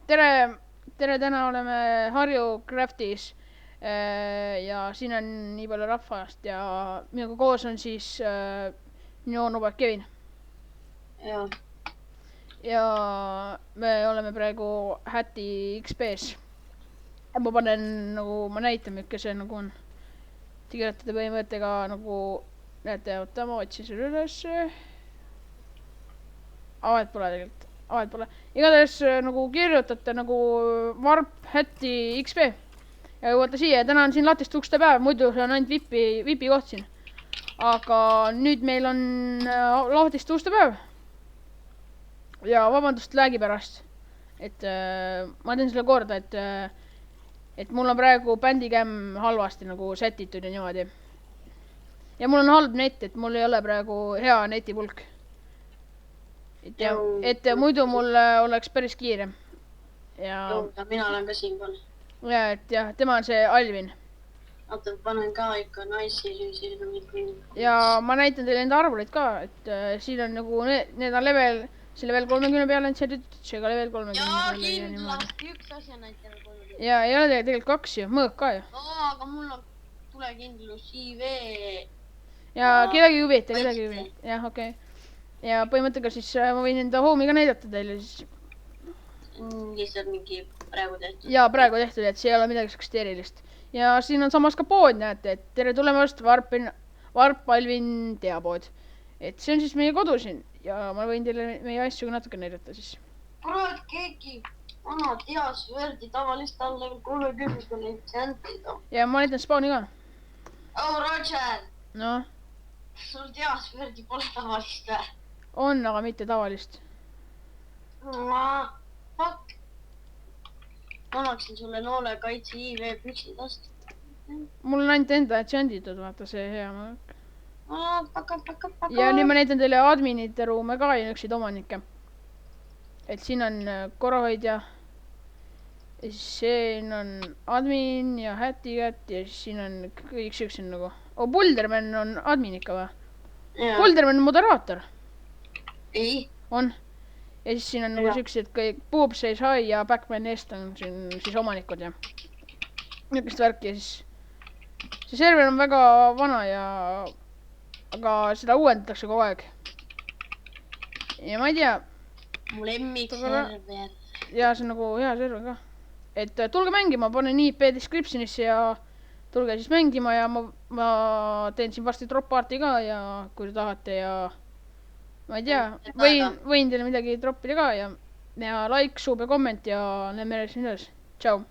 tere, täna oleme Harju Craftis ja siin on nii palju rahvast ja minuga koos on siis minu onupoeg Kevin. Jah. Ja me oleme praegu Häti XP-s. Ma panen ma näitan, milline see nagu on. Te kirjutate põhimõttega nagu, näete, oota, ma otsin selle üles. Avet pole tegelikult. Avet pole. Igatahes nagu kirjutate nagu Warp Häti XP. Ja jõuate siia. Täna on siin latist ukste päev, muidu see on ainult vipi koht siin. Aga nüüd meil on lahtist uste päev. Ja vabandust läägi pärast. Et ma teen selle korda, et mul on praegu bändikämm halvasti nagu setitud ja niimoodi. Ja mul on halb net, et mul ei ole praegu hea netipulk. Et muidu mul oleks päris kiire. Ja mina olen ka siinpool. Ja, et jah, tema on see Alvin. Oota, panen ka ikka naisi. Ja ma näitan teile enda arvuleid ka, et siin on nagu, need on level 30 peale on seditud, seega level 30. Jaa, kindlasti üks asi on näitab 30. Ja ei ole tegelikult kaks ju, mõõk ka ju. Aga mul on tulekindlus IV. Ja kedagi huvita, jah, okei. Ja põhimõttega siis ma võin enda homi ka näidata teile siis. Lihtsalt mingi praegu tehtud. Ja praegu tehtud, et see ei ole midagi sellist erilist. Ja siin on samas ka pood, näete, et tere tulemast Warp Alvin teapood. Et see on siis meie kodu siin ja ma võin teile meie asju natuke näidata siis. Kurat, keegi vana teas verdi tavalist all level 30 oli enchantida. Ja ma näitan spaani ka. Oh, Roger! No? Sul teas verdi pole tavalist või? On, aga mitte tavalist. Fuck. Annaksin sulle noole kaitse IV püksid ast. Mul on ainult enda enchantitud, vaata see hea mõõk. Paka. Ja nüüd ma näitan teile adminite ruume ka ja üksid omanikke. Et siin on korrahoidja. Ja siis siin on admin ja hätikätt ja siis siin on kõik siuksed nagu. Bulderman on admin ikka või? Bulderman on moderaator. Ei. On. Ja siis siin on nagu siuksed kõik Boop Says Hi ja Backman Est on siin siis omanikud ja niukest värki ja siis see server on väga vana ja aga seda uuendatakse kogu aeg. Ja ma ei tea. Mu lemmik server. Ja see on nagu hea server ka. Et tulge mängima, panen IP descriptionisse ja tulge siis mängima ja ma teen siin varsti drop party ka ja kui te tahate ja ma ei tea, võin teile midagi droppida ka ja like, sub ja komment ja näeme siin üles. Tšau!